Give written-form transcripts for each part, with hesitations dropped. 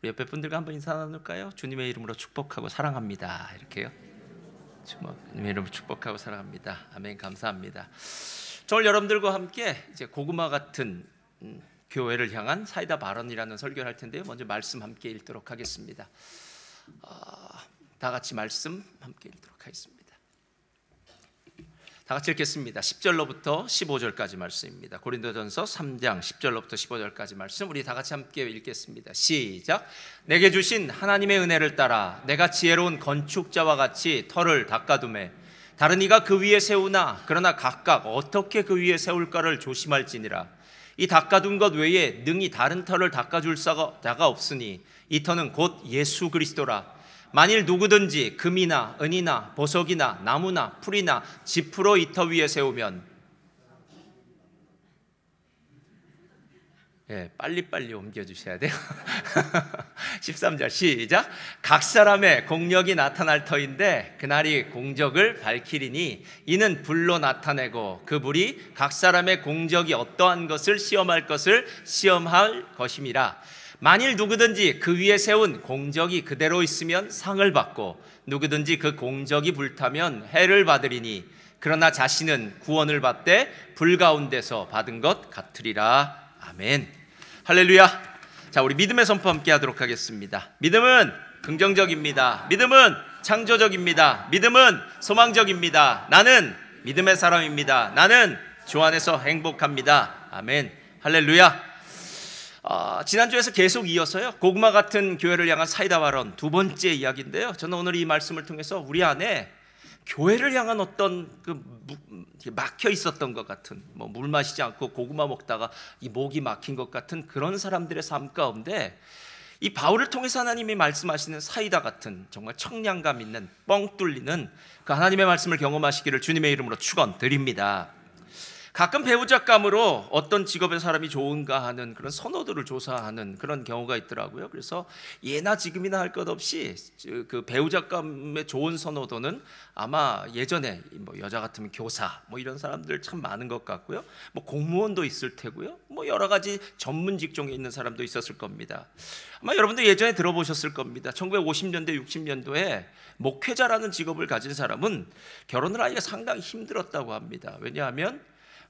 우리 옆에 분들과 한번 인사 나눌까요? 주님의 이름으로 축복하고 사랑합니다. 이렇게요. 주님의 이름으로 축복하고 사랑합니다. 아멘. 감사합니다. 저 오늘 여러분들과 함께 이제 고구마 같은 교회를 향한 사이다 발언이라는 설교를 할 텐데요. 먼저 말씀 함께 읽도록 하겠습니다. 다 같이 말씀 함께 읽도록 하겠습니다. 다 같이 읽겠습니다. 10절로부터 15절까지 말씀입니다. 고린도전서 3장 10절로부터 15절까지 말씀 우리 다 같이 함께 읽겠습니다. 시작. 내게 주신 하나님의 은혜를 따라 내가 지혜로운 건축자와 같이 터를 닦아두매 다른 이가 그 위에 세우나 그러나 각각 어떻게 그 위에 세울까를 조심할지니라. 이 닦아둔 것 외에 능히 다른 터를 닦아줄 자가 없으니 이 터는 곧 예수 그리스도라. 만일 누구든지 금이나 은이나 보석이나 나무나 풀이나 지프로 이 터 위에 세우면 빨리빨리 옮겨주셔야 돼요. 13절 시작. 각 사람의 공력이 나타날 터인데 그날이 공적을 밝히리니 이는 불로 나타내고 그 불이 각 사람의 공적이 어떠한 것을 시험할 것임이라. 만일 누구든지 그 위에 세운 공적이 그대로 있으면 상을 받고 누구든지 그 공적이 불타면 해를 받으리니 그러나 자신은 구원을 받되 불 가운데서 받은 것 같으리라. 아멘. 할렐루야. 자, 우리 믿음의 선포 함께 하도록 하겠습니다. 믿음은 긍정적입니다. 믿음은 창조적입니다. 믿음은 소망적입니다. 나는 믿음의 사람입니다. 나는 주 안에서 행복합니다. 아멘. 할렐루야. 지난주에서 계속 이어서요, 고구마 같은 교회를 향한 사이다 발언 두 번째 이야기인데요. 저는 오늘 이 말씀을 통해서 우리 안에 교회를 향한 어떤 막혀 있었던 것 같은, 물 마시지 않고 고구마 먹다가 이 목이 막힌 것 같은 그런 사람들의 삶 가운데 이 바울을 통해서 하나님이 말씀하시는 사이다 같은 정말 청량감 있는 뻥 뚫리는 그 하나님의 말씀을 경험하시기를 주님의 이름으로 축원드립니다. 가끔 배우자감으로 어떤 직업의 사람이 좋은가 하는 그런 선호도를 조사하는 그런 경우가 있더라고요. 그래서 예나 지금이나 할 것 없이 그 배우자감의 좋은 선호도는 아마 예전에 여자 같으면 교사 이런 사람들 참 많은 것 같고요. 공무원도 있을 테고요. 여러 가지 전문 직종에 있는 사람도 있었을 겁니다. 아마 여러분도 예전에 들어보셨을 겁니다. 1950년대 60년도에 목회자라는 직업을 가진 사람은 결혼을 하기가 상당히 힘들었다고 합니다. 왜냐하면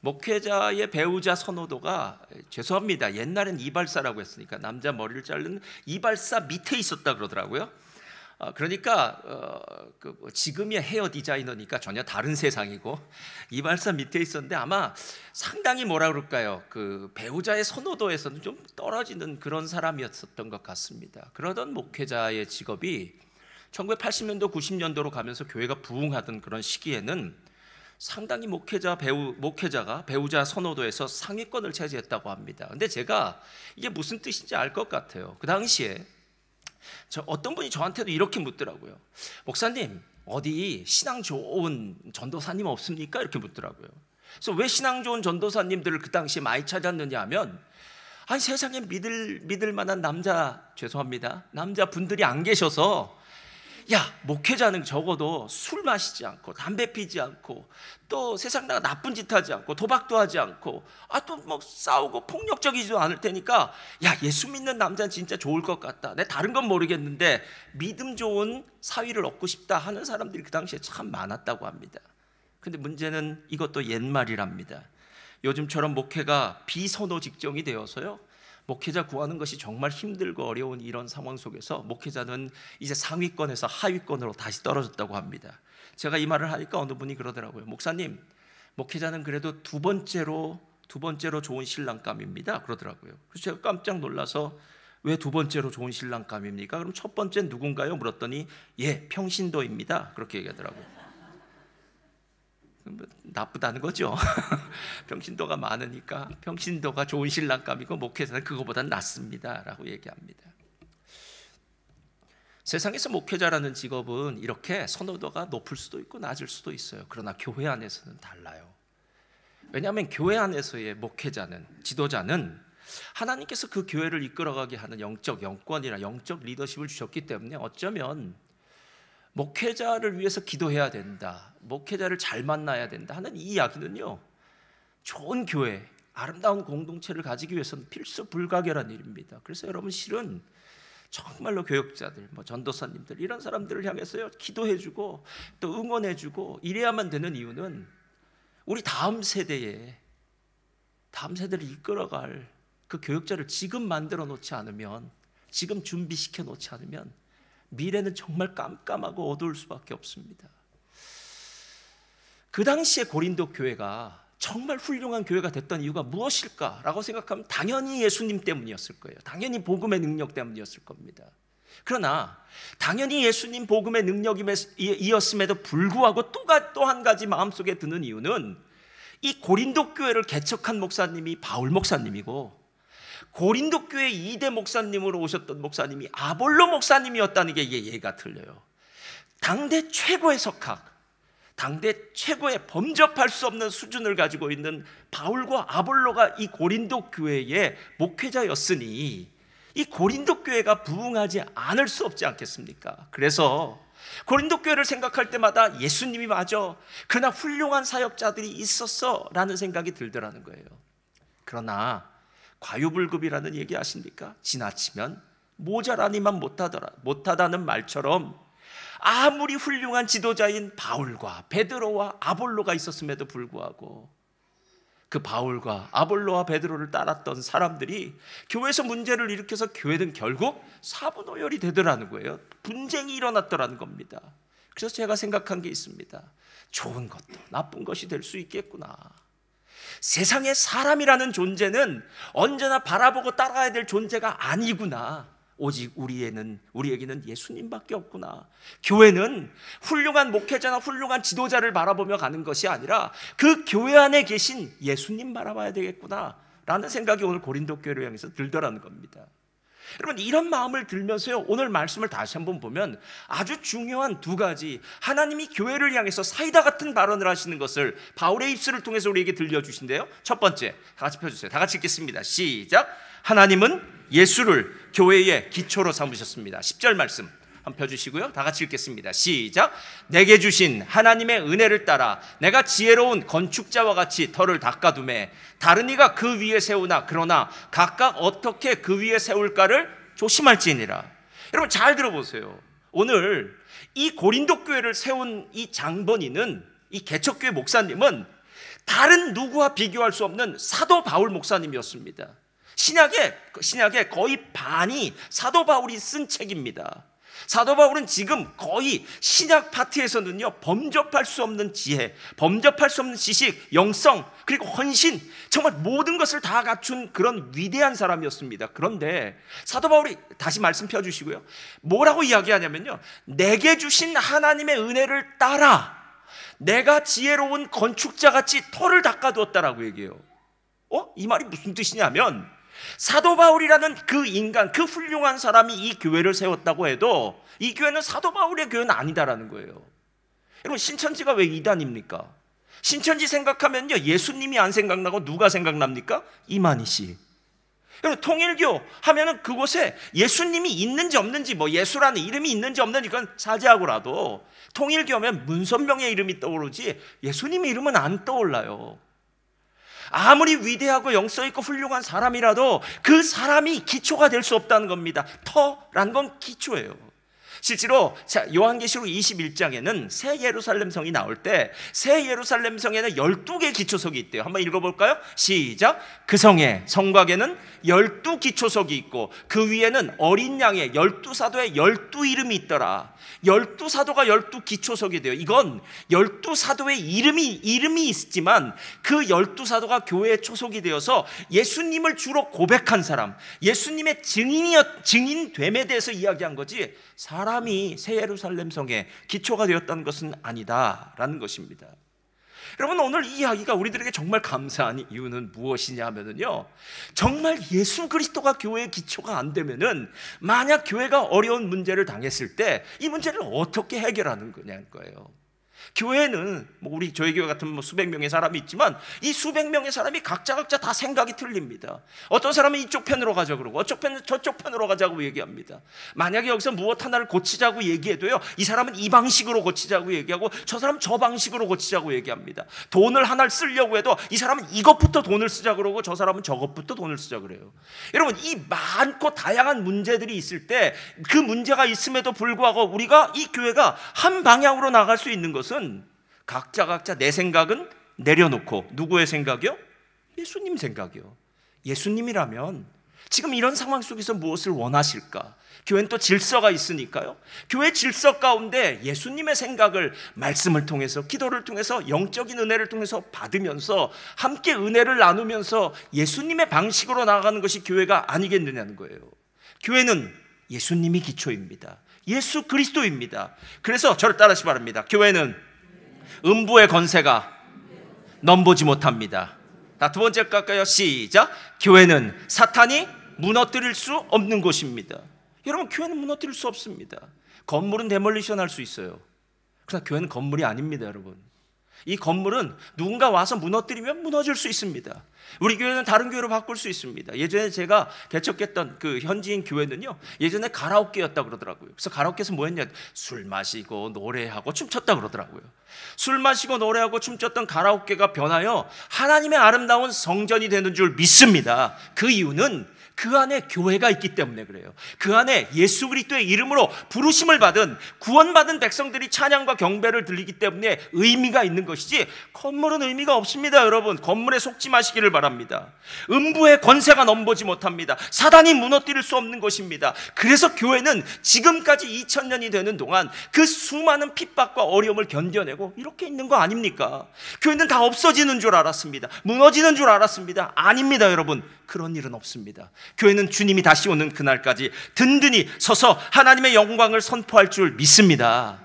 목회자의 배우자 선호도가, 죄송합니다, 옛날엔 이발사라고 했으니까 남자 머리를 자르는 이발사 밑에 있었다 그러더라고요. 그러니까 지금의 헤어 디자이너니까 전혀 다른 세상이고 이발사 밑에 있었는데 아마 상당히 뭐라 그럴까요, 그 배우자의 선호도에서는 좀 떨어지는 그런 사람이었었던 것 같습니다. 그러던 목회자의 직업이 1980년도 90년도로 가면서 교회가 부흥하던 그런 시기에는 상당히 목회자가 배우자 선호도에서 상위권을 차지했다고 합니다. 근데 제가 이게 무슨 뜻인지 알 것 같아요. 그 당시에 어떤 분이 저한테도 이렇게 묻더라고요. 목사님, 어디 신앙 좋은 전도사님 없습니까? 이렇게 묻더라고요. 그래서 왜 신앙 좋은 전도사님들을 그 당시에 많이 찾았느냐 하면, 아니 세상에 믿을 만한 남자분들이 안 계셔서, 야, 목회자는 적어도 술 마시지 않고 담배 피지 않고 또 세상 나가 나쁜 짓 하지 않고 도박도 하지 않고 또 싸우고 폭력적이지도 않을 테니까, 야, 예수 믿는 남자는 진짜 좋을 것 같다. 내 다른 건 모르겠는데 믿음 좋은 사위를 얻고 싶다 하는 사람들이 그 당시에 참 많았다고 합니다. 근데 문제는 이것도 옛말이랍니다. 요즘처럼 목회가 비선호 직종이 되어서요, 목회자 구하는 것이 정말 힘들고 어려운 이런 상황 속에서 목회자는 이제 상위권에서 하위권으로 다시 떨어졌다고 합니다. 제가 이 말을 하니까 어느 분이 그러더라고요. 목사님, 목회자는 그래도 두 번째로 좋은 신랑감입니다. 그러더라고요. 그래서 제가 깜짝 놀라서, 왜 두 번째로 좋은 신랑감입니까? 그럼 첫 번째는 누군가요? 물었더니 평신도입니다. 그렇게 얘기하더라고요. 나쁘다는 거죠. 평신도가 많으니까 평신도가 좋은 신랑감이고 목회자는 그거보단 낫습니다 라고 얘기합니다. 세상에서 목회자라는 직업은 이렇게 선호도가 높을 수도 있고 낮을 수도 있어요. 그러나 교회 안에서는 달라요. 왜냐하면 교회 안에서의 목회자는, 지도자는 하나님께서 그 교회를 이끌어가게 하는 영적 영권이나 영적 리더십을 주셨기 때문에 어쩌면 목회자를 위해서 기도해야 된다, 목회자를 잘 만나야 된다 하는 이 이야기는요, 좋은 교회, 아름다운 공동체를 가지기 위해서는 필수 불가결한 일입니다. 그래서 여러분, 실은 정말로 교역자들, 전도사님들 이런 사람들을 향해서요 기도해주고 또 응원해주고 이래야만 되는 이유는 우리 다음 세대를 이끌어갈 그 교역자를 지금 만들어 놓지 않으면, 지금 준비시켜 놓지 않으면 미래는 정말 깜깜하고 어두울 수밖에 없습니다. 그 당시에 고린도 교회가 정말 훌륭한 교회가 됐던 이유가 무엇일까라고 생각하면 당연히 예수님 때문이었을 거예요. 당연히 복음의 능력 때문이었을 겁니다. 그러나 당연히 예수님 복음의 능력이었음에도 불구하고 또 한 가지 마음속에 드는 이유는 이 고린도 교회를 개척한 목사님이 바울 목사님이고 고린도 교회 2대 목사님으로 오셨던 목사님이 아볼로 목사님이었다는 게 이해가 틀려요. 당대 최고의 석학, 당대 최고의 범접할 수 없는 수준을 가지고 있는 바울과 아볼로가 이 고린도 교회의 목회자였으니 이 고린도 교회가 부흥하지 않을 수 없지 않겠습니까? 그래서 고린도 교회를 생각할 때마다 예수님이 맞아, 그러나 훌륭한 사역자들이 있었어 라는 생각이 들더라는 거예요. 그러나 과유불급이라는 얘기 아십니까? 지나치면 모자라니만 못하다는 말처럼 아무리 훌륭한 지도자인 바울과 베드로와 아볼로가 있었음에도 불구하고 그 바울과 아볼로와 베드로를 따랐던 사람들이 교회에서 문제를 일으켜서 교회는 결국 사분오열이 되더라는 거예요. 분쟁이 일어났더라는 겁니다. 그래서 제가 생각한 게 있습니다. 좋은 것도 나쁜 것이 될 수 있겠구나. 세상에 사람이라는 존재는 언제나 바라보고 따라가야 될 존재가 아니구나. 오직 우리에게는 예수님밖에 없구나. 교회는 훌륭한 목회자나 훌륭한 지도자를 바라보며 가는 것이 아니라 그 교회 안에 계신 예수님 바라봐야 되겠구나 라는 생각이 오늘 고린도 교회를 향해서 들더라는 겁니다. 여러분, 이런 마음을 들면서요, 오늘 말씀을 다시 한번 보면 아주 중요한 두 가지, 하나님이 교회를 향해서 사이다 같은 발언을 하시는 것을 바울의 입술을 통해서 우리에게 들려주신대요. 첫 번째, 다 같이 펴주세요. 다 같이 읽겠습니다. 시작. 하나님은 예수를 교회의 기초로 삼으셨습니다. 10절 말씀 한번 펴주시고요, 다 같이 읽겠습니다. 시작. 내게 주신 하나님의 은혜를 따라 내가 지혜로운 건축자와 같이 터를 닦아두매 다른 이가 그 위에 세우나 그러나 각각 어떻게 그 위에 세울까를 조심할지니라. 여러분 잘 들어보세요. 오늘 이 고린도 교회를 세운 이 장본인은, 이 개척교회 목사님은 다른 누구와 비교할 수 없는 사도 바울 목사님이었습니다. 신약의 거의 반이 사도 바울이 쓴 책입니다. 사도 바울은 지금 거의 신약 파트에서는요, 범접할 수 없는 지혜, 범접할 수 없는 지식, 영성, 그리고 헌신, 정말 모든 것을 다 갖춘 그런 위대한 사람이었습니다. 그런데 사도 바울이 다시 말씀 펴주시고요, 뭐라고 이야기하냐면요, 내게 주신 하나님의 은혜를 따라 내가 지혜로운 건축자같이 터를 닦아두었다라고 얘기해요. 이 말이 무슨 뜻이냐면, 사도 바울이라는 그 인간, 그 훌륭한 사람이 이 교회를 세웠다고 해도 이 교회는 사도 바울의 교회는 아니다라는 거예요. 여러분, 신천지가 왜 이단입니까? 신천지 생각하면요, 예수님이 안 생각나고 누가 생각납니까? 이만희 씨. 여러분, 통일교 하면은 그곳에 예수님이 있는지 없는지, 예수라는 이름이 있는지 없는지 그건 차지하고라도 통일교 하면 문선명의 이름이 떠오르지 예수님의 이름은 안 떠올라요. 아무리 위대하고 영성 있고 훌륭한 사람이라도 그 사람이 기초가 될 수 없다는 겁니다. 터라는 건 기초예요. 실제로 요한계시록 21장에는 새 예루살렘 성이 나올 때 새 예루살렘 성에는 12개 기초석이 있대요. 한번 읽어볼까요? 시작. 그 성곽에는 12기초석이 있고 그 위에는 어린 양의 12사도의 12이름이 있더라. 12사도가 12기초석이 돼요. 이건 12사도의 이름이 있지만 그 12사도가 교회의 초석이 되어서 예수님을 주로 고백한 사람, 예수님의 증인됨에 대해서 이야기한 거지 사람이 새 예루살렘 성에 기초가 되었다는 것은 아니다라는 것입니다. 여러분, 오늘 이 이야기가 우리들에게 정말 감사한 이유는 무엇이냐 하면요, 정말 예수 그리스도가 교회의 기초가 안 되면은 만약 교회가 어려운 문제를 당했을 때 이 문제를 어떻게 해결하는 거냐는 거예요. 교회는 우리 저희 교회 같은 수백 명의 사람이 있지만 이 수백 명의 사람이 각자 다 생각이 틀립니다. 어떤 사람은 이쪽 편으로 가자 그러고 어쪽 편은 저쪽 편으로 가자고 얘기합니다. 만약에 여기서 무엇 하나를 고치자고 얘기해도요, 이 사람은 이 방식으로 고치자고 얘기하고 저 사람은 저 방식으로 고치자고 얘기합니다. 돈을 하나를 쓰려고 해도 이 사람은 이것부터 돈을 쓰자 그러고 저 사람은 저것부터 돈을 쓰자 그래요. 여러분, 이 많고 다양한 문제들이 있을 때 그 문제가 있음에도 불구하고 우리가 이 교회가 한 방향으로 나갈 수 있는 것은 각자 내 생각은 내려놓고 누구의 생각이요? 예수님 생각이요. 예수님이라면 지금 이런 상황 속에서 무엇을 원하실까? 교회는 또 질서가 있으니까요. 교회 질서 가운데 예수님의 생각을 말씀을 통해서, 기도를 통해서, 영적인 은혜를 통해서 받으면서 함께 은혜를 나누면서 예수님의 방식으로 나아가는 것이 교회가 아니겠느냐는 거예요. 교회는 예수님이 기초입니다. 예수 그리스도입니다. 그래서 저를 따르시 바랍니다. 교회는 음부의 권세가 넘보지 못합니다. 자, 두 번째 갈까요? 시작. 교회는 사탄이 무너뜨릴 수 없는 곳입니다. 여러분, 교회는 무너뜨릴 수 없습니다. 건물은 데몰리션 할 수 있어요. 그러나 교회는 건물이 아닙니다, 여러분. 이 건물은 누군가 와서 무너뜨리면 무너질 수 있습니다. 우리 교회는 다른 교회로 바꿀 수 있습니다. 예전에 제가 개척했던 그 현지인 교회는요, 예전에 가라오케였다 그러더라고요. 그래서 가라오케에서 뭐 했냐? 술 마시고 노래하고 춤췄다 그러더라고요. 술 마시고 노래하고 춤췄던 가라오케가 변하여 하나님의 아름다운 성전이 되는 줄 믿습니다. 그 이유는 그 안에 교회가 있기 때문에 그래요. 그 안에 예수 그리스도의 이름으로 부르심을 받은 구원받은 백성들이 찬양과 경배를 드리기 때문에 의미가 있는 것이지, 건물은 의미가 없습니다. 여러분, 건물에 속지 마시기를 바랍니다. 음부의 권세가 넘보지 못합니다. 사단이 무너뜨릴 수 없는 것입니다. 그래서 교회는 지금까지 2000년이 되는 동안 그 수많은 핍박과 어려움을 견뎌내고 이렇게 있는 거 아닙니까? 교회는 다 없어지는 줄 알았습니다. 무너지는 줄 알았습니다. 아닙니다, 여러분. 그런 일은 없습니다. 교회는 주님이 다시 오는 그날까지 든든히 서서 하나님의 영광을 선포할 줄 믿습니다.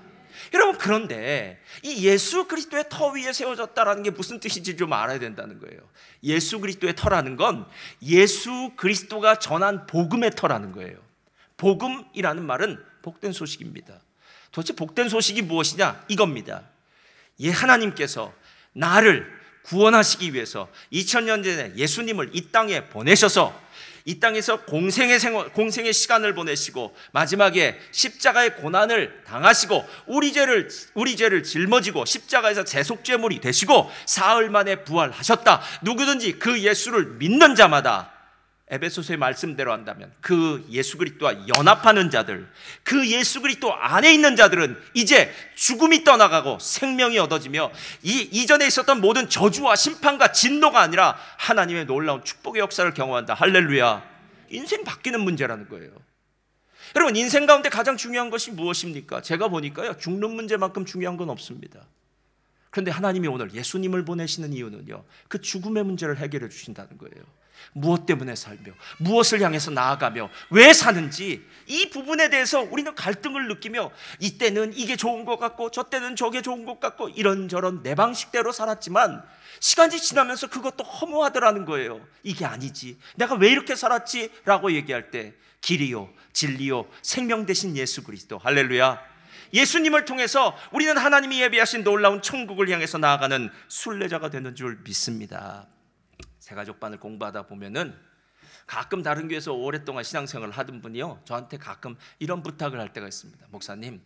여러분, 그런데 이 예수 그리스도의 터 위에 세워졌다는 게 무슨 뜻인지 좀 알아야 된다는 거예요. 예수 그리스도의 터라는 건 예수 그리스도가 전한 복음의 터라는 거예요. 복음이라는 말은 복된 소식입니다. 도대체 복된 소식이 무엇이냐? 이겁니다. 하나님께서 나를 구원하시기 위해서 2000년 전에 예수님을 이 땅에 보내셔서 이 땅에서 공생의 시간을 보내시고 마지막에 십자가의 고난을 당하시고 우리 죄를 짊어지고 십자가에서 대속죄물이 되시고 사흘 만에 부활하셨다. 누구든지 그 예수를 믿는 자마다, 에베소서의 말씀대로 한다면 그 예수 그리스도와 연합하는 자들, 그 예수 그리스도 안에 있는 자들은 이제 죽음이 떠나가고 생명이 얻어지며 이전에 있었던 모든 저주와 심판과 진노가 아니라 하나님의 놀라운 축복의 역사를 경험한다. 할렐루야. 인생 바뀌는 문제라는 거예요. 여러분, 인생 가운데 가장 중요한 것이 무엇입니까? 제가 보니까요, 죽는 문제만큼 중요한 건 없습니다. 그런데 하나님이 오늘 예수님을 보내시는 이유는요, 그 죽음의 문제를 해결해 주신다는 거예요. 무엇 때문에 살며 무엇을 향해서 나아가며 왜 사는지, 이 부분에 대해서 우리는 갈등을 느끼며 이때는 이게 좋은 것 같고 저 때는 저게 좋은 것 같고 이런저런 내 방식대로 살았지만 시간이 지나면서 그것도 허무하더라는 거예요. 이게 아니지, 내가 왜 이렇게 살았지? 라고 얘기할 때 길이요 진리요 생명 되신 예수 그리스도, 할렐루야, 예수님을 통해서 우리는 하나님이 예비하신 놀라운 천국을 향해서 나아가는 순례자가 되는 줄 믿습니다. 새가족반을 공부하다 보면은 가끔 다른 교회에서 오랫동안 신앙생활을 하던 분이요, 저한테 가끔 이런 부탁을 할 때가 있습니다. 목사님,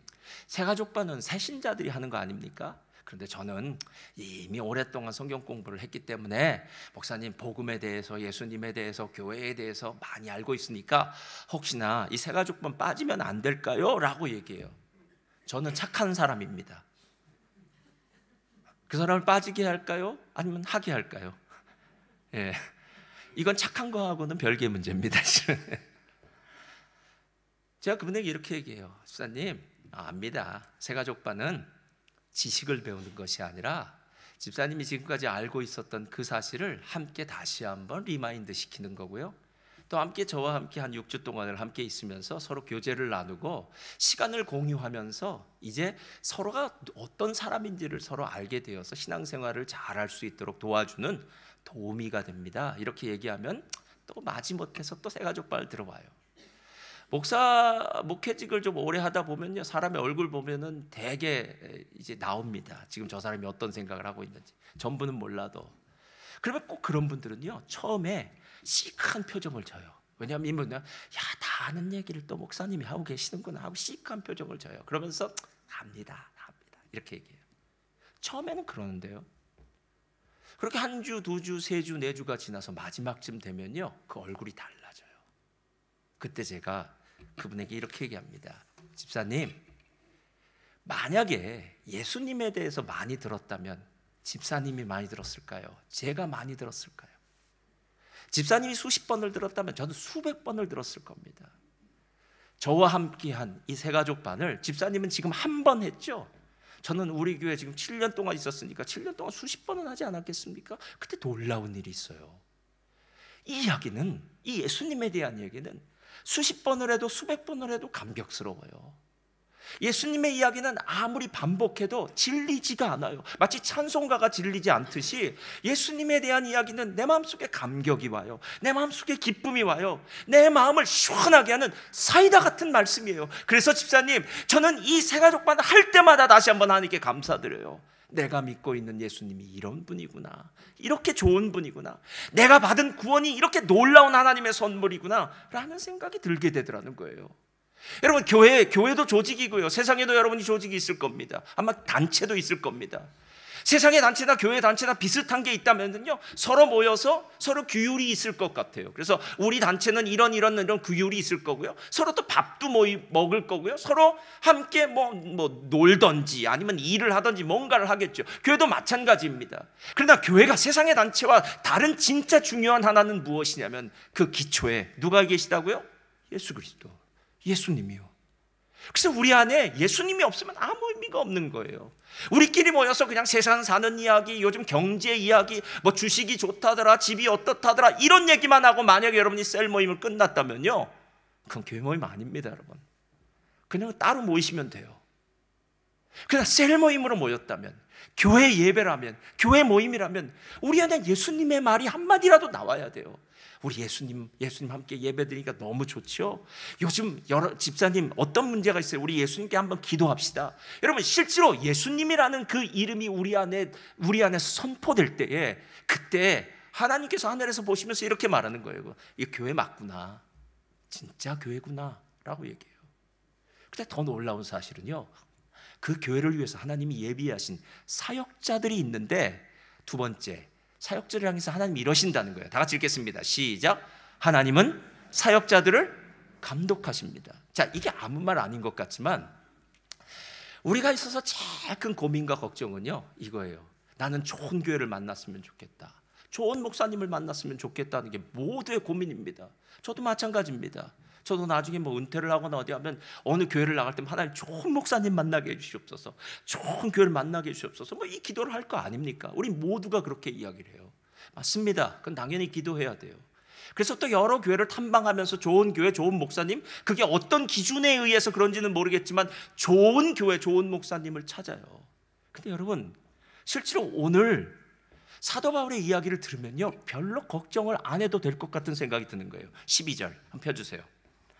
새가족반은 새신자들이 하는 거 아닙니까? 그런데 저는 이미 오랫동안 성경 공부를 했기 때문에 목사님, 복음에 대해서, 예수님에 대해서, 교회에 대해서 많이 알고 있으니까 혹시나 이 새가족반 빠지면 안 될까요? 라고 얘기해요. 저는 착한 사람입니다. 그 사람을 빠지게 할까요? 아니면 하게 할까요? 예, 이건 착한 거하고는 별개의 문제입니다. 제가 그분에게 이렇게 얘기해요. 집사님, 압니다. 새가족반은 지식을 배우는 것이 아니라 집사님이 지금까지 알고 있었던 그 사실을 함께 다시 한번 리마인드 시키는 거고요. 또 함께 저와 함께 한 6주 동안을 함께 있으면서 서로 교제를 나누고 시간을 공유하면서 이제 서로가 어떤 사람인지를 서로 알게 되어서 신앙생활을 잘할 수 있도록 도와주는 도우미가 됩니다. 이렇게 얘기하면 또 마지못해서 또 새가족반을 들어와요. 목회직을 좀 오래 하다 보면요, 사람의 얼굴 보면은 대개 이제 나옵니다. 지금 저 사람이 어떤 생각을 하고 있는지. 전부는 몰라도. 그러면 꼭 그런 분들은요, 처음에 시크한 표정을 져요. 왜냐하면 이분은, 야, 다 아는 얘기를 또 목사님이 하고 계시는구나 하고 시크한 표정을 져요. 그러면서 합니다. 이렇게 얘기해요. 처음에는 그러는데요, 그렇게 한 주, 두 주, 세 주, 네 주가 지나서 마지막쯤 되면요, 그 얼굴이 달라져요. 그때 제가 그분에게 이렇게 얘기합니다. 집사님, 만약에 예수님에 대해서 많이 들었다면 집사님이 많이 들었을까요? 제가 많이 들었을까요? 집사님이 수십 번을 들었다면 저는 수백 번을 들었을 겁니다. 저와 함께한 이 새가족반을 집사님은 지금 한 번 했죠? 저는 우리 교회 지금 7년 동안 있었으니까 7년 동안 수십 번은 하지 않았겠습니까? 그때 놀라운 일이 있어요. 이 이야기는, 이 예수님에 대한 얘기는 수십 번을 해도 수백 번을 해도 감격스러워요. 예수님의 이야기는 아무리 반복해도 질리지가 않아요. 마치 찬송가가 질리지 않듯이 예수님에 대한 이야기는 내 마음속에 감격이 와요. 내 마음속에 기쁨이 와요. 내 마음을 시원하게 하는 사이다 같은 말씀이에요. 그래서 집사님, 저는 이 새가족반 할 때마다 다시 한번 하나님께 감사드려요. 내가 믿고 있는 예수님이 이런 분이구나, 이렇게 좋은 분이구나, 내가 받은 구원이 이렇게 놀라운 하나님의 선물이구나 라는 생각이 들게 되더라는 거예요. 여러분, 교회도 조직이고요, 세상에도 여러분이 조직이 있을 겁니다. 아마 단체도 있을 겁니다. 세상의 단체나 교회 단체나 비슷한 게 있다면요, 서로 모여서 서로 규율이 있을 것 같아요. 그래서 우리 단체는 이런 규율이 있을 거고요, 서로 또 밥도 먹을 거고요, 서로 함께 뭐 놀던지 아니면 일을 하던지 뭔가를 하겠죠. 교회도 마찬가지입니다. 그러나 교회가 세상의 단체와 다른 진짜 중요한 하나는 무엇이냐면, 그 기초에 누가 계시다고요? 예수 그리스도, 예수님이요. 그래서 우리 안에 예수님이 없으면 아무 의미가 없는 거예요. 우리끼리 모여서 그냥 세상 사는 이야기, 요즘 경제 이야기, 뭐 주식이 좋다더라, 집이 어떻다더라, 이런 얘기만 하고 만약에 여러분이 셀 모임을 끝났다면요, 그건 교회 모임 아닙니다. 여러분, 그냥 따로 모이시면 돼요. 그냥 셀 모임으로 모였다면, 교회 예배라면, 교회 모임이라면 우리 안에 예수님의 말이 한마디라도 나와야 돼요. 우리 예수님 함께 예배드리니까 너무 좋죠. 요즘 여러 집사님 어떤 문제가 있어요? 우리 예수님께 한번 기도합시다. 여러분, 실제로 예수님이라는 그 이름이 우리 안에 선포될 때에, 그때 하나님께서 하늘에서 보시면서 이렇게 말하는 거예요. 이 교회 맞구나, 진짜 교회구나 라고 얘기해요. 근데 더 놀라운 사실은요, 그 교회를 위해서 하나님이 예비하신 사역자들이 있는데, 두 번째, 사역자를 향해서 하나님이 이러신다는 거예요. 다 같이 읽겠습니다. 시작. 하나님은 사역자들을 감독하십니다. 자, 이게 아무 말 아닌 것 같지만 우리가 있어서 제일 큰 고민과 걱정은요, 이거예요. 나는 좋은 교회를 만났으면 좋겠다, 좋은 목사님을 만났으면 좋겠다는 게 모두의 고민입니다. 저도 마찬가지입니다. 저도 나중에 뭐 은퇴를 하거나 어디 하면 어느 교회를 나갈 때면 하나님 좋은 목사님 만나게 해주시옵소서, 좋은 교회를 만나게 해주시옵소서, 뭐 이 기도를 할 거 아닙니까? 우리 모두가 그렇게 이야기를 해요. 맞습니다. 그건 당연히 기도해야 돼요. 그래서 또 여러 교회를 탐방하면서 좋은 교회, 좋은 목사님, 그게 어떤 기준에 의해서 그런지는 모르겠지만 좋은 교회, 좋은 목사님을 찾아요. 근데 여러분, 실제로 오늘 사도 바울의 이야기를 들으면요, 별로 걱정을 안 해도 될 것 같은 생각이 드는 거예요. 12절 한번 펴주세요.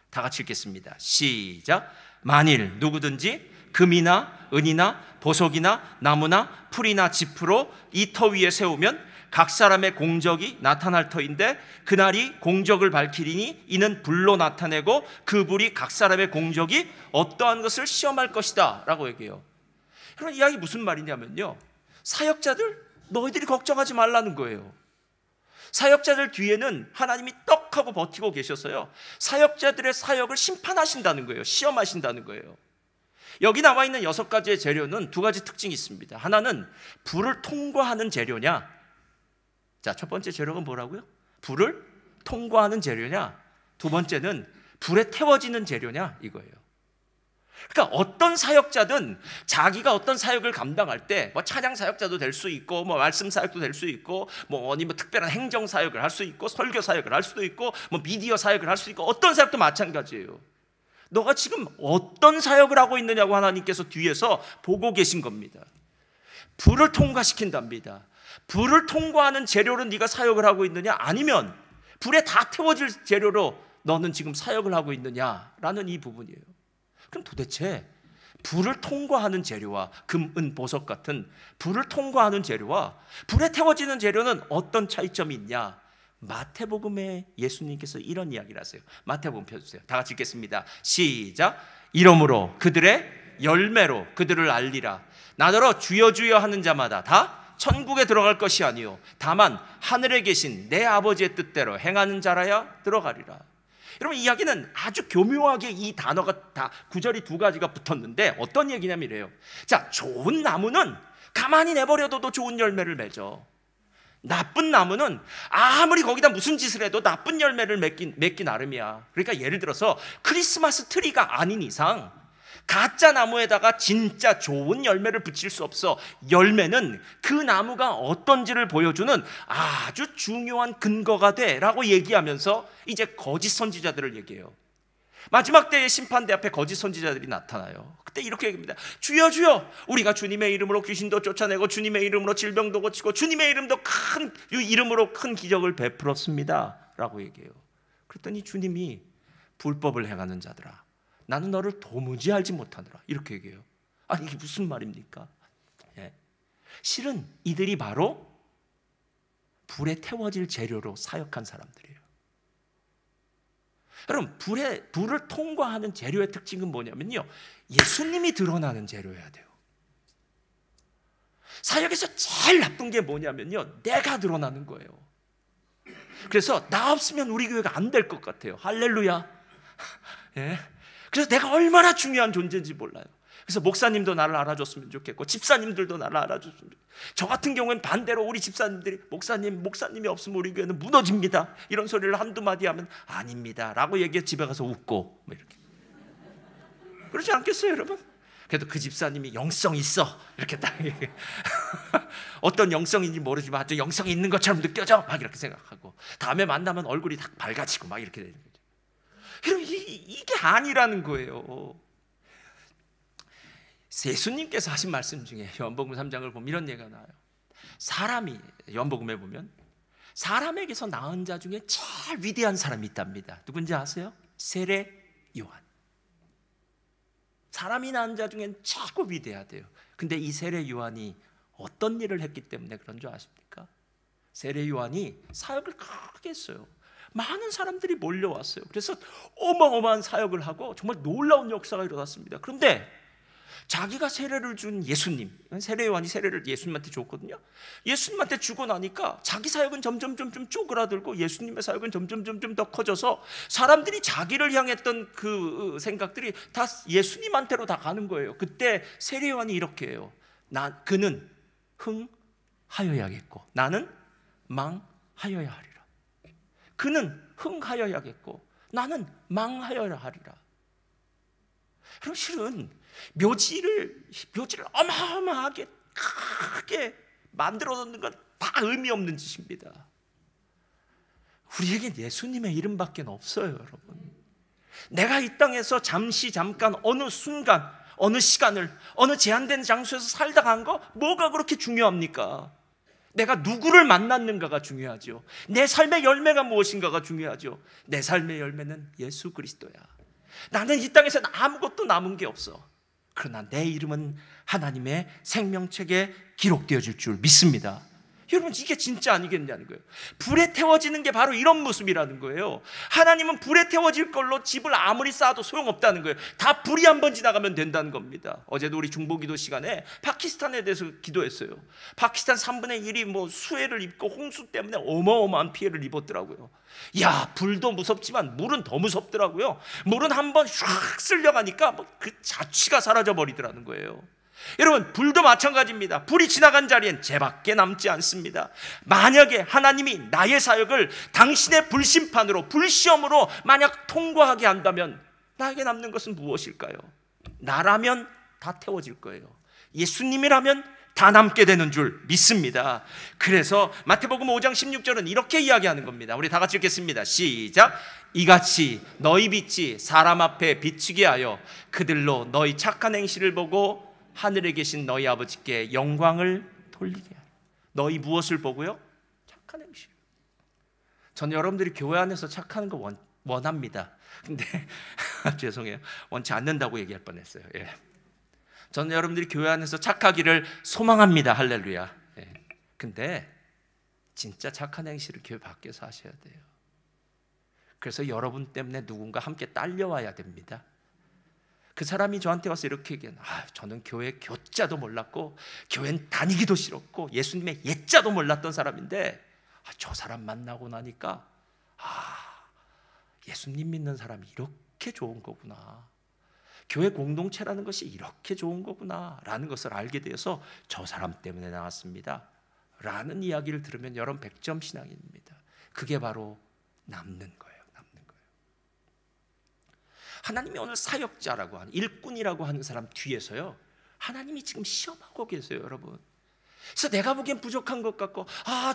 다 같이 읽겠습니다. 시작. 만일 누구든지 금이나 은이나 보석이나 나무나 풀이나 짚으로 이 터 위에 세우면 각 사람의 공적이 나타날 터인데, 그날이 공적을 밝히리니 이는 불로 나타내고 그 불이 각 사람의 공적이 어떠한 것을 시험할 것이다 라고 얘기해요. 그런 이야기 무슨 말이냐면요, 사역자들 너희들이 걱정하지 말라는 거예요. 사역자들 뒤에는 하나님이 떡하고 버티고 계셔서요, 사역자들의 사역을 심판하신다는 거예요. 시험하신다는 거예요. 여기 나와 있는 6가지의 재료는 2가지 특징이 있습니다. 하나는 불을 통과하는 재료냐, 자, 첫 번째 재료가 뭐라고요? 불을 통과하는 재료냐, 두 번째는 불에 태워지는 재료냐, 이거예요. 그러니까 어떤 사역자든 자기가 어떤 사역을 감당할 때, 뭐 찬양 사역자도 될 수 있고, 뭐 말씀 사역도 될 수 있고, 뭐 어디 뭐 특별한 행정 사역을 할 수 있고, 설교 사역을 할 수도 있고, 뭐 미디어 사역을 할 수 있고, 어떤 사역도 마찬가지예요. 너가 지금 어떤 사역을 하고 있느냐고 하나님께서 뒤에서 보고 계신 겁니다. 불을 통과시킨답니다. 불을 통과하는 재료로 네가 사역을 하고 있느냐, 아니면 불에 다 태워질 재료로 너는 지금 사역을 하고 있느냐라는 이 부분이에요. 그럼 도대체 불을 통과하는 재료와 금, 은, 보석 같은 불을 통과하는 재료와 불에 태워지는 재료는 어떤 차이점이 있냐? 마태복음에 예수님께서 이런 이야기를 하세요. 마태복음 펴주세요. 다 같이 읽겠습니다. 시작. 이러므로 그들의 열매로 그들을 알리라. 나더러 주여 주여 하는 자마다 다 천국에 들어갈 것이 아니요 다만 하늘에 계신 내 아버지의 뜻대로 행하는 자라야 들어가리라. 여러분, 이야기는 아주 교묘하게 이 단어가 다 구절이 두 가지가 붙었는데 어떤 얘기냐면 이래요. 자, 좋은 나무는 가만히 내버려둬도 좋은 열매를 맺어. 나쁜 나무는 아무리 거기다 무슨 짓을 해도 나쁜 열매를 맺기 나름이야. 그러니까 예를 들어서 크리스마스 트리가 아닌 이상 가짜 나무에다가 진짜 좋은 열매를 붙일 수 없어. 열매는 그 나무가 어떤지를 보여주는 아주 중요한 근거가 돼 라고 얘기하면서 이제 거짓 선지자들을 얘기해요. 마지막 때의 심판대 앞에 거짓 선지자들이 나타나요. 그때 이렇게 얘기합니다. 주여 주여, 우리가 주님의 이름으로 귀신도 쫓아내고 주님의 이름으로 질병도 고치고 주님의 이름으로 큰 기적을 베풀었습니다 라고 얘기해요. 그랬더니 주님이 불법을 행하는 자들아, 나는 너를 도무지 알지 못하노라 이렇게 얘기해요. 아니, 이게 무슨 말입니까? 예. 실은 이들이 바로 불에 태워질 재료로 사역한 사람들이에요. 여러분, 불을 통과하는 재료의 특징은 뭐냐면요, 예수님이 드러나는 재료여야 돼요. 사역에서 제일 나쁜 게 뭐냐면요, 내가 드러나는 거예요. 그래서 나 없으면 우리 교회가 안 될 것 같아요. 할렐루야. 예. 그래서 내가 얼마나 중요한 존재인지 몰라요. 그래서 목사님도 나를 알아줬으면 좋겠고 집사님들도 나를 알아줬으면 좋겠고, 저 같은 경우엔 반대로 우리 집사님들이 목사님이 없으면 우리 교회는 무너집니다 이런 소리를 한두 마디 하면 아닙니다 라고 얘기해 집에 가서 웃고 뭐 이렇게. 그렇지 않겠어요 여러분? 그래도 그 집사님이 영성 있어 이렇게 딱 어떤 영성인지 모르지만 아주 영성이 있는 것처럼 느껴져 막 이렇게 생각하고, 다음에 만나면 얼굴이 딱 밝아지고 막 이렇게 되는 거죠. 여러분, 이게 아니라는 거예요. 예수님께서 하신 말씀 중에 요한복음 3장을 보면 이런 얘기가 나와요. 사람이, 요한복음에 보면 사람에게서 낳은 자 중에 제일 위대한 사람이 있답니다. 누군지 아세요? 세례 요한. 사람이 낳은 자 중엔 최고 위대하대요. 근데 이 세례 요한이 어떤 일을 했기 때문에 그런 줄 아십니까? 세례 요한이 사역을 크게 했어요. 많은 사람들이 몰려왔어요. 그래서 어마어마한 사역을 하고 정말 놀라운 역사가 일어났습니다. 그런데 자기가 세례를 준 예수님, 세례 요한이 세례를 예수님한테 줬거든요. 예수님한테 주고 나니까 자기 사역은 점점 쪼그라들고 예수님의 사역은 점점 더 커져서 사람들이 자기를 향했던 그 생각들이 다 예수님한테로 다 가는 거예요. 그때 세례 요한이 이렇게 해요. 그는 흥하여야겠고 나는 망하여야 하리라. 그는 흥하여야겠고 나는 망하여야 하리라. 그럼 실은 묘지를 어마어마하게 크게 만들어 놓는 건 다 의미 없는 짓입니다. 우리에겐 예수님의 이름밖에 없어요, 여러분. 내가 이 땅에서 잠깐 어느 순간 어느 시간을 어느 제한된 장소에서 살다 간 거 뭐가 그렇게 중요합니까? 내가 누구를 만났는가가 중요하죠. 내 삶의 열매가 무엇인가가 중요하죠. 내 삶의 열매는 예수 그리스도야. 나는 이 땅에서는 아무것도 남은 게 없어. 그러나 내 이름은 하나님의 생명책에 기록되어질 줄 믿습니다. 여러분, 이게 진짜 아니겠냐는 거예요. 불에 태워지는 게 바로 이런 모습이라는 거예요. 하나님은 불에 태워질 걸로 집을 아무리 쌓아도 소용없다는 거예요. 다 불이 한번 지나가면 된다는 겁니다. 어제도 우리 중보기도 시간에 파키스탄에 대해서 기도했어요. 파키스탄 3분의 1이 수해를 입고 홍수 때문에 어마어마한 피해를 입었더라고요. 야, 불도 무섭지만 물은 더 무섭더라고요. 물은 한번 휙 쓸려가니까 그 자취가 사라져 버리더라는 거예요. 여러분, 불도 마찬가지입니다. 불이 지나간 자리엔 죄밖에 남지 않습니다. 만약에 하나님이 나의 사역을 당신의 불심판으로, 불시험으로 만약 통과하게 한다면 나에게 남는 것은 무엇일까요? 나라면 다 태워질 거예요. 예수님이라면 다 남게 되는 줄 믿습니다. 그래서 마태복음 5장 16절은 이렇게 이야기하는 겁니다. 우리 다 같이 읽겠습니다. 시작. 이같이 너희 빛이 사람 앞에 비치게 하여 그들로 너희 착한 행실을 보고 하늘에 계신 너희 아버지께 영광을 돌리게 하라. 너희 무엇을 보고요? 착한 행실. 저는 여러분들이 교회 안에서 착한 거 원합니다. 근데 죄송해요. 원치 않는다고 얘기할 뻔했어요. 예. 저는 여러분들이 교회 안에서 착하기를 소망합니다. 할렐루야. 예. 근데 진짜 착한 행실을 교회 밖에서 하셔야 돼요. 그래서 여러분 때문에 누군가 함께 딸려와야 됩니다. 그 사람이 저한테 와서 이렇게 얘기해요. 저는 교회 교자도 몰랐고 교회는 다니기도 싫었고 예수님의 예자도 몰랐던 사람인데 저 사람 만나고 나니까 예수님 믿는 사람이 이렇게 좋은 거구나, 교회 공동체라는 것이 이렇게 좋은 거구나 라는 것을 알게 되어서 저 사람 때문에 나왔습니다 라는 이야기를 들으면 여러분 100점 신앙입니다. 그게 바로 남는 거예요. 하나님이 오늘 사역자라고 하는, 일꾼이라고 하는 사람 뒤에서요, 하나님이 지금 시험하고 계세요, 여러분. 그래서 내가 보기엔 부족한 것 같고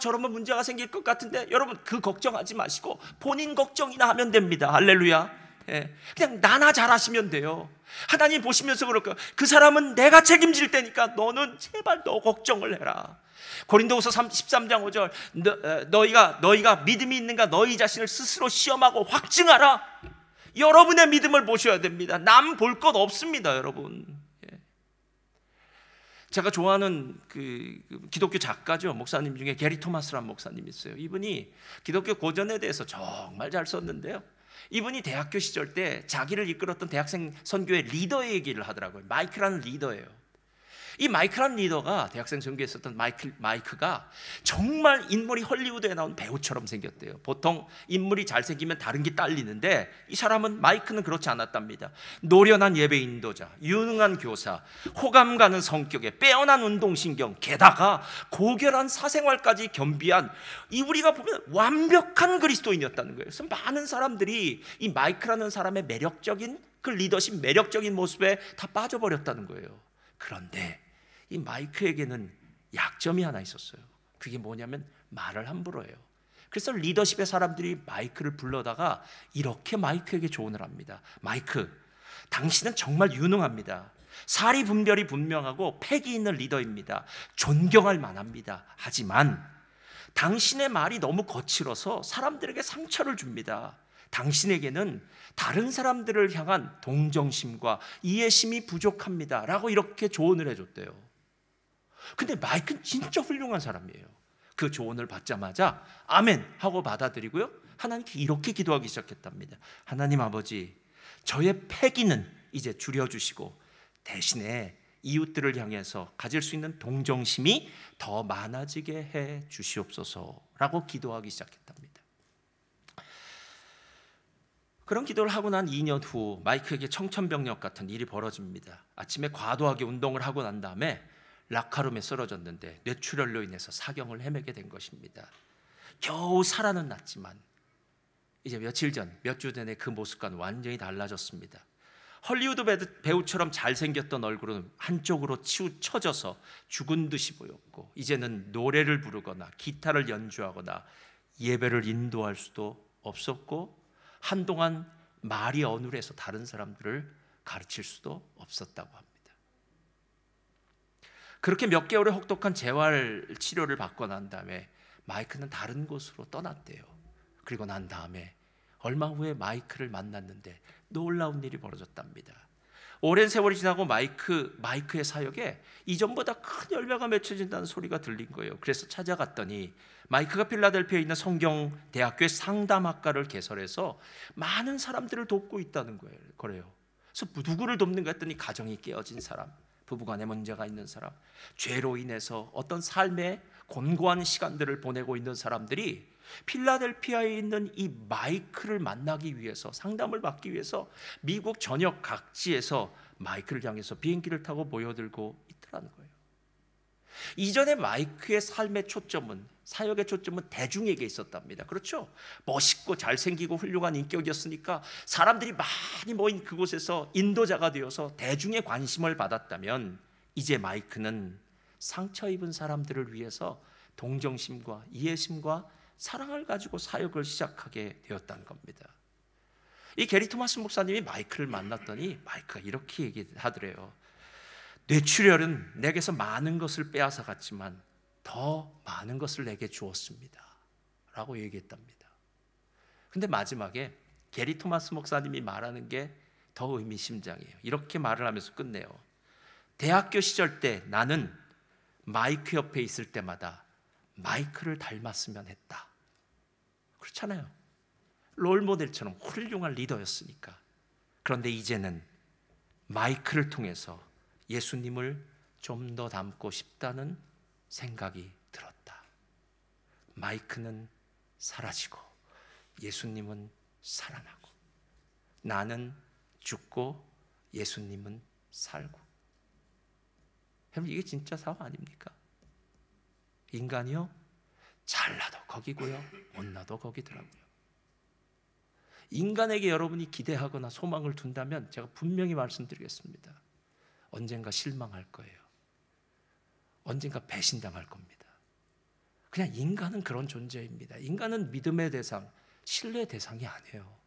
저러면 문제가 생길 것 같은데, 여러분 그 걱정하지 마시고 본인 걱정이나 하면 됩니다. 할렐루야. 예. 그냥 나나 잘하시면 돼요. 하나님 보시면서 그럴 거예요. 그 사람은 내가 책임질 테니까 너는 제발 너 걱정을 해라. 고린도후서 13장 5절 너희가 믿음이 있는가 너희 자신을 스스로 시험하고 확증하라. 여러분의 믿음을 보셔야 됩니다. 남 볼 것 없습니다, 여러분. 제가 좋아하는 그 기독교 작가죠. 목사님 중에 게리 토마스라는 목사님이 있어요. 이분이 기독교 고전에 대해서 정말 잘 썼는데요, 이분이 대학교 시절 때 자기를 이끌었던 대학생 선교의 리더의 얘기를 하더라고요. 마이크라는 리더예요. 이 마이크라는 리더가 대학생 선교에 있었던 마이크가 정말 인물이 헐리우드에 나온 배우처럼 생겼대요. 보통 인물이 잘생기면 다른 게 딸리는데 이 사람은, 마이크는 그렇지 않았답니다. 노련한 예배 인도자, 유능한 교사, 호감 가는 성격에 빼어난 운동신경, 게다가 고결한 사생활까지 겸비한, 이 우리가 보면 완벽한 그리스도인이었다는 거예요. 그래서 많은 사람들이 이 마이크라는 사람의 매력적인 그 리더십, 매력적인 모습에 다 빠져버렸다는 거예요. 그런데 이 마이크에게는 약점이 하나 있었어요. 그게 뭐냐면 말을 함부로 해요. 그래서 리더십의 사람들이 마이크를 불러다가 이렇게 마이크에게 조언을 합니다. 마이크, 당신은 정말 유능합니다. 사리 분별이 분명하고 패기 있는 리더입니다. 존경할 만합니다. 하지만 당신의 말이 너무 거칠어서 사람들에게 상처를 줍니다. 당신에게는 다른 사람들을 향한 동정심과 이해심이 부족합니다 라고 이렇게 조언을 해줬대요. 근데 마이크는 진짜 훌륭한 사람이에요. 그 조언을 받자마자 아멘 하고 받아들이고요, 하나님께 이렇게 기도하기 시작했답니다. 하나님 아버지, 저의 패기는 이제 줄여주시고 대신에 이웃들을 향해서 가질 수 있는 동정심이 더 많아지게 해 주시옵소서라고 기도하기 시작했답니다. 그런 기도를 하고 난 2년 후 마이크에게 청천벽력 같은 일이 벌어집니다. 아침에 과도하게 운동을 하고 난 다음에 라카룸에 쓰러졌는데 뇌출혈로 인해서 사경을 헤매게 된 것입니다. 겨우 살아는 났지만 이제 며칠 전, 몇 주 전에 그 모습과는 완전히 달라졌습니다. 헐리우드 배우처럼 잘생겼던 얼굴은 한쪽으로 치우쳐져서 죽은 듯이 보였고, 이제는 노래를 부르거나 기타를 연주하거나 예배를 인도할 수도 없었고, 한동안 말이 어눌해서 다른 사람들을 가르칠 수도 없었다고 합니다. 그렇게 몇 개월의 혹독한 재활 치료를 받고 난 다음에 마이크는 다른 곳으로 떠났대요. 그리고 난 다음에 얼마 후에 마이크를 만났는데 놀라운 일이 벌어졌답니다. 오랜 세월이 지나고 마이크의 사역에 이전보다 큰 열매가 맺혀진다는 소리가 들린 거예요. 그래서 찾아갔더니 마이크가 필라델피아에 있는 성경대학교의 상담학과를 개설해서 많은 사람들을 돕고 있다는 거예요. 그래서 누구를 돕는가 했더니 가정이 깨어진 사람, 부부간에 문제가 있는 사람, 죄로 인해서 어떤 삶의 곤고한 시간들을 보내고 있는 사람들이 필라델피아에 있는 이 마이크를 만나기 위해서, 상담을 받기 위해서 미국 전역 각지에서 마이크를 향해서 비행기를 타고 모여들고 있더라는 거예요. 이전에 마이크의 삶의 초점은, 사역의 초점은 대중에게 있었답니다. 그렇죠? 멋있고 잘생기고 훌륭한 인격이었으니까 사람들이 많이 모인 그곳에서 인도자가 되어서 대중의 관심을 받았다면, 이제 마이크는 상처 입은 사람들을 위해서 동정심과 이해심과 사랑을 가지고 사역을 시작하게 되었다는 겁니다. 이 게리 토마스 목사님이 마이크를 만났더니 마이크가 이렇게 얘기하더래요. 뇌출혈은 내게서 많은 것을 빼앗아 갔지만 더 많은 것을 내게 주었습니다 라고 얘기했답니다. 근데 마지막에 게리 토마스 목사님이 말하는 게 더 의미심장해요. 이렇게 말을 하면서 끝내요. 대학교 시절 때 나는 마이크 옆에 있을 때마다 마이크를 닮았으면 했다. 그렇잖아요. 롤모델처럼 훌륭한 리더였으니까. 그런데 이제는 마이크를 통해서 예수님을 좀 더 닮고 싶다는 생각이 들었다. 마이크는 사라지고 예수님은 살아나고 나는 죽고 예수님은 살고. 여러분, 이게 진짜 사업 아닙니까? 인간이요, 잘나도 거기고요, 못나도 거기더라고요. 인간에게 여러분이 기대하거나 소망을 둔다면 제가 분명히 말씀드리겠습니다. 언젠가 실망할 거예요. 언젠가 배신당할 겁니다. 그냥 인간은 그런 존재입니다. 인간은 믿음의 대상, 신뢰의 대상이 아니에요.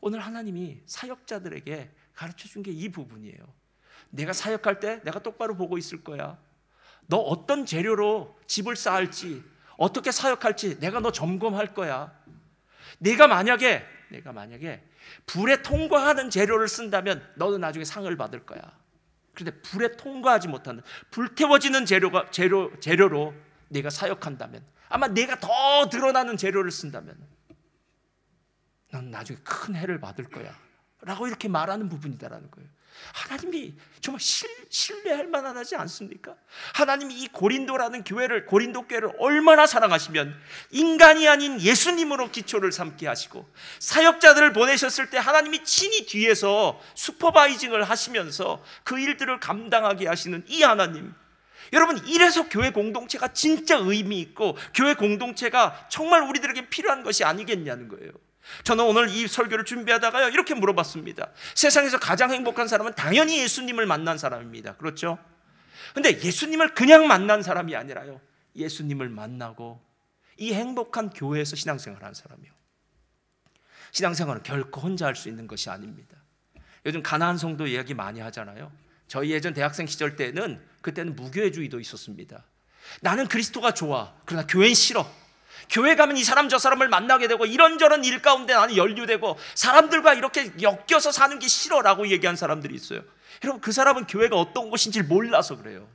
오늘 하나님이 사역자들에게 가르쳐준 게 이 부분이에요. 내가 사역할 때 내가 똑바로 보고 있을 거야. 너 어떤 재료로 집을 쌓을지, 어떻게 사역할지 내가 너 점검할 거야. 내가 만약에 불에 통과하는 재료를 쓴다면 너는 나중에 상을 받을 거야. 그런데 불에 통과하지 못하는 불태워지는 재료로 내가 사역한다면, 아마 내가 더 드러나는 재료를 쓴다면 넌 나중에 큰 해를 받을 거야 라고 이렇게 말하는 부분이다라는 거예요. 하나님이 정말 신뢰할 만하지 않습니까? 하나님이 이 고린도라는 교회를, 고린도 교회를 얼마나 사랑하시면 인간이 아닌 예수님으로 기초를 삼게 하시고, 사역자들을 보내셨을 때 하나님이 친히 뒤에서 슈퍼바이징을 하시면서 그 일들을 감당하게 하시는 이 하나님, 여러분, 이래서 교회 공동체가 진짜 의미 있고 교회 공동체가 정말 우리들에게 필요한 것이 아니겠냐는 거예요. 저는 오늘 이 설교를 준비하다가요, 이렇게 물어봤습니다. 세상에서 가장 행복한 사람은 당연히 예수님을 만난 사람입니다. 그렇죠? 근데 예수님을 그냥 만난 사람이 아니라요, 예수님을 만나고 이 행복한 교회에서 신앙생활을 한 사람이요. 신앙생활은 결코 혼자 할 수 있는 것이 아닙니다. 요즘 가나안 성도 이야기 많이 하잖아요. 저희 예전 대학생 시절 때는, 그때는 무교회주의도 있었습니다. 나는 그리스도가 좋아, 그러나 교회는 싫어. 교회 가면 이 사람 저 사람을 만나게 되고 이런저런 일 가운데 나는 연루되고 사람들과 이렇게 엮여서 사는 게 싫어라고 얘기한 사람들이 있어요. 여러분, 그 사람은 교회가 어떤 곳인지 몰라서 그래요.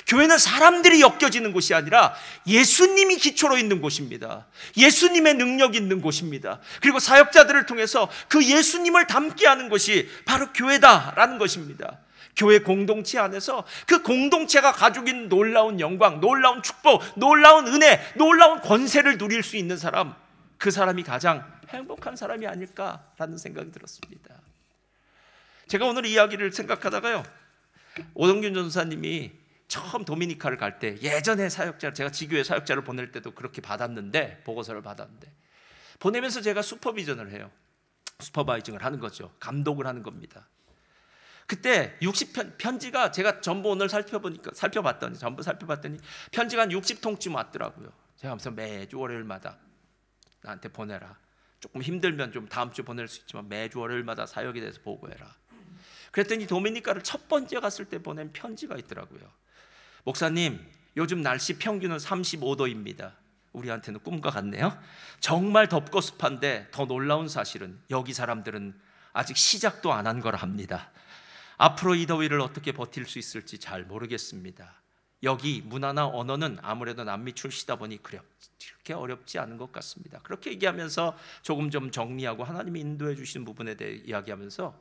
교회는 사람들이 엮여지는 곳이 아니라 예수님이 기초로 있는 곳입니다. 예수님의 능력이 있는 곳입니다. 그리고 사역자들을 통해서 그 예수님을 닮게 하는 것이 바로 교회다라는 것입니다. 교회 공동체 안에서 그 공동체가 가지고 있는 놀라운 영광, 놀라운 축복, 놀라운 은혜, 놀라운 권세를 누릴 수 있는 사람, 그 사람이 가장 행복한 사람이 아닐까라는 생각이 들었습니다. 제가 오늘 이야기를 생각하다가요, 오동균 전사님이 처음 도미니카를 갈 때, 예전에 사역자, 제가 지교회 사역자를 보낼 때도 그렇게 받았는데, 보고서를 받았는데, 보내면서 제가 슈퍼비전을 해요. 슈퍼바이징을 하는 거죠. 감독을 하는 겁니다. 그때 60편지가, 제가 전부 오늘 살펴봤더니 편지가 한 60통쯤 왔더라고요. 제가 하면서 매주 월요일마다 나한테 보내라. 조금 힘들면 좀 다음 주 보낼 수 있지만 매주 월요일마다 사역에 대해서 보고해라. 그랬더니 도미니카를 첫 번째 갔을 때 보낸 편지가 있더라고요. 목사님, 요즘 날씨 평균은 35도입니다. 우리한테는 꿈과 같네요. 정말 덥고 습한데 더 놀라운 사실은 여기 사람들은 아직 시작도 안 한 거라 합니다. 앞으로 이 더위를 어떻게 버틸 수 있을지 잘 모르겠습니다. 여기 문화나 언어는 아무래도 남미 출시다 보니 그렇게 어렵지 않은 것 같습니다. 그렇게 얘기하면서 조금 좀 정리하고 하나님이 인도해 주시는 부분에 대해 이야기하면서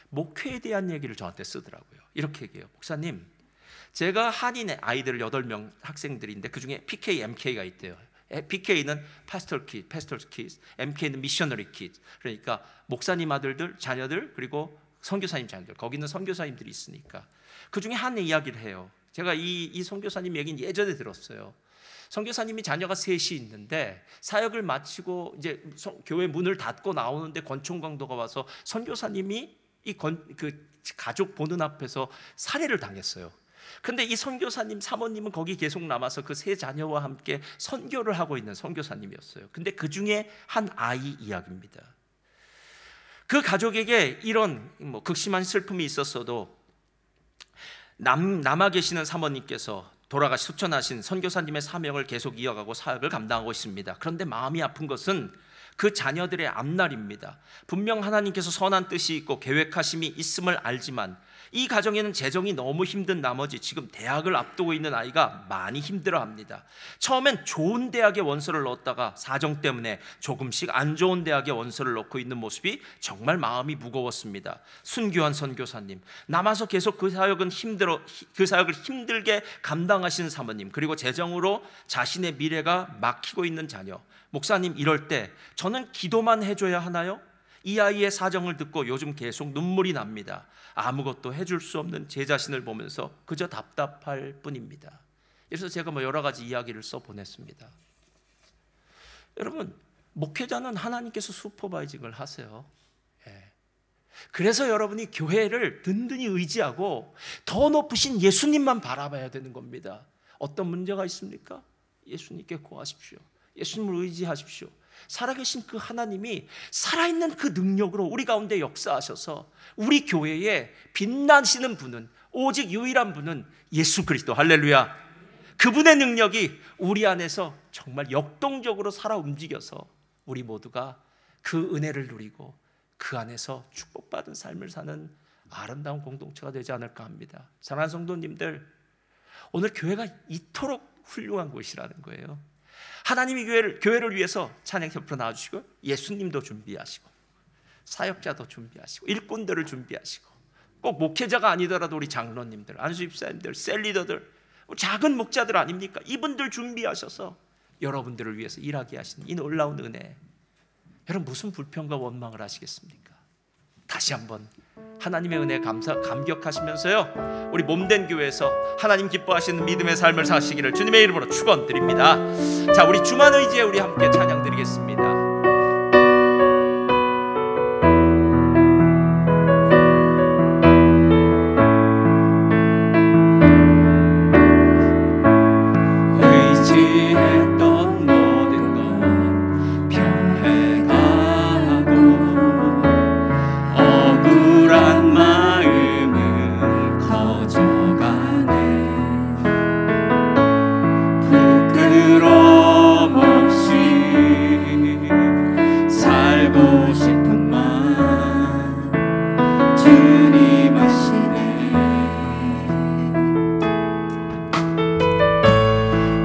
목회에 대한 얘기를 저한테 쓰더라고요. 이렇게 얘기해요. 목사님, 제가 한인의 아이들 8명 학생들인데 그중에 PK, MK가 있대요. PK는 Pastoral Kids, MK는 Missionary Kids. 그러니까 목사님 아들들, 자녀들, 그리고 선교사님 자녀들, 거기는 선교사님들이 있으니까 그중에 한 이야기를 해요. 제가 이 선교사님 얘기는 예전에 들었어요. 선교사님이 자녀가 셋이 있는데 사역을 마치고 이제 교회 문을 닫고 나오는데 권총 강도가 와서 선교사님이 그 가족 보는 앞에서 살해를 당했어요. 근데 이 선교사님 사모님은 거기 계속 남아서 그 세 자녀와 함께 선교를 하고 있는 선교사님이었어요. 근데 그 중에 한 아이 이야기입니다. 그 가족에게 이런 극심한 슬픔이 있었어도 남아 계시는 사모님께서 수천하신 선교사님의 사명을 계속 이어가고 사역을 감당하고 있습니다. 그런데 마음이 아픈 것은 그 자녀들의 앞날입니다. 분명 하나님께서 선한 뜻이 있고 계획하심이 있음을 알지만 이 가정에는 재정이 너무 힘든 나머지 지금 대학을 앞두고 있는 아이가 많이 힘들어합니다. 처음엔 좋은 대학에 원서를 넣었다가 사정 때문에 조금씩 안 좋은 대학에 원서를 넣고 있는 모습이 정말 마음이 무거웠습니다. 순교한 선교사님, 남아서 계속 그 사역을 힘들게 감당하시는 사모님, 그리고 재정으로 자신의 미래가 막히고 있는 자녀, 목사님, 이럴 때 저는 기도만 해줘야 하나요? 이 아이의 사정을 듣고 요즘 계속 눈물이 납니다. 아무것도 해줄 수 없는 제 자신을 보면서 그저 답답할 뿐입니다. 그래서 제가 여러 가지 이야기를 써보냈습니다. 여러분, 목회자는 하나님께서 슈퍼바이징을 하세요. 그래서 여러분이 교회를 든든히 의지하고 더 높으신 예수님만 바라봐야 되는 겁니다. 어떤 문제가 있습니까? 예수님께 구하십시오. 예수님을 의지하십시오. 살아계신 그 하나님이 살아있는 그 능력으로 우리 가운데 역사하셔서 우리 교회에 빛나시는 분은, 오직 유일한 분은 예수 그리스도. 할렐루야. 그분의 능력이 우리 안에서 정말 역동적으로 살아 움직여서 우리 모두가 그 은혜를 누리고 그 안에서 축복받은 삶을 사는 아름다운 공동체가 되지 않을까 합니다. 사랑하는 성도님들, 오늘 교회가 이토록 훌륭한 곳이라는 거예요. 하나님이 교회를 위해서 찬양 협회로 나와주시고, 예수님도 준비하시고, 사역자도 준비하시고, 일꾼들을 준비하시고, 꼭 목회자가 아니더라도 우리 장로님들, 안수집사님들, 셀리더들, 작은 목자들 아닙니까? 이분들 준비하셔서 여러분들을 위해서 일하게 하시는 이 놀라운 은혜, 여러분 무슨 불평과 원망을 하시겠습니까? 다시 한번 하나님의 은혜에 감격하시면서요, 우리 몸된 교회에서 하나님 기뻐하시는 믿음의 삶을 사시기를 주님의 이름으로 축원드립니다. 자, 우리 주만 의지에 우리 함께 찬양 드리겠습니다.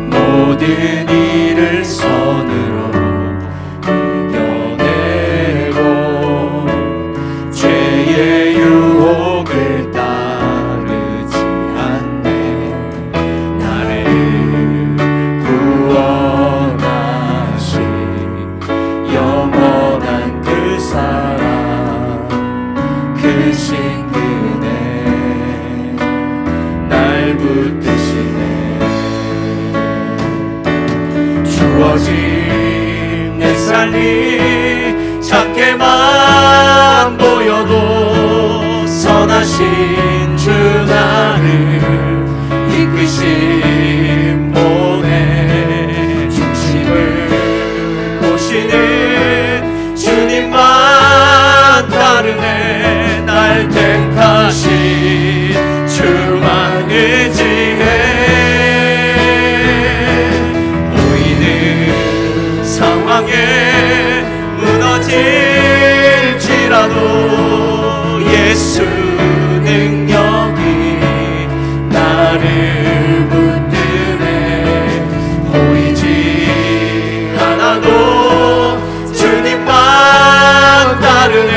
모든 일을 손으로 이겨내고 죄의 유혹을 따르지 않네. 나를 구원하신 영원한 그 사랑, 크신 그네 날 붙드시네. 주어진 내 삶이 작게만 보여도 선하신 주 나를 이끄신 몸의 중심을 보시는 주님만 다르네. 날 택하신 주만 의지해. 상황에 무너질지라도 예수 능력이 나를 붙드네. 보이지 않아도 주님만 따르네.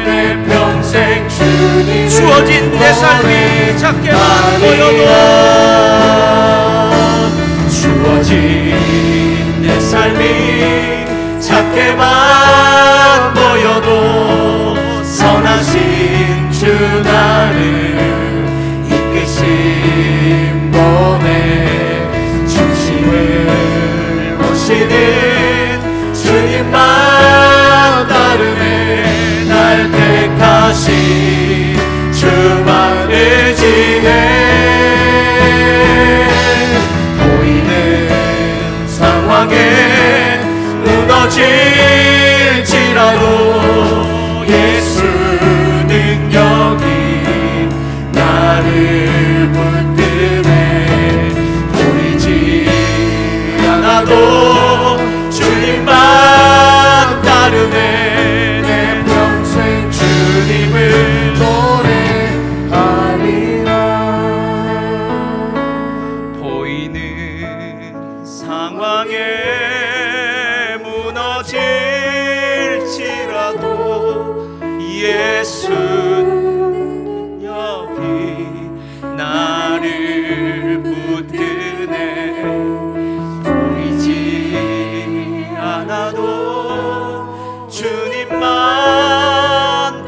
내 평생 주님 주어진 내 삶이 작게만 보여도, 주어진 내 삶이 작게만 보여도 선하신 주 나를 이끄신 몸의 중심을 보시는 주님만 따르네. 날 택하신 주만 의지해. 무너질지라도 예수는 여기 나를 붙드네. 보이지 않아도 주님만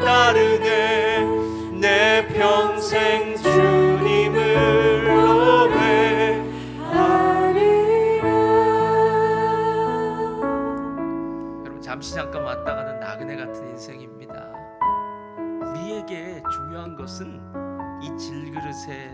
따르네. 내 평생 주님을 노래하리라. 여러분, 잠시 잠깐 왔다 가는 나그네 같은 인생입니다. 우리에게 중요한 것은 이 질그릇에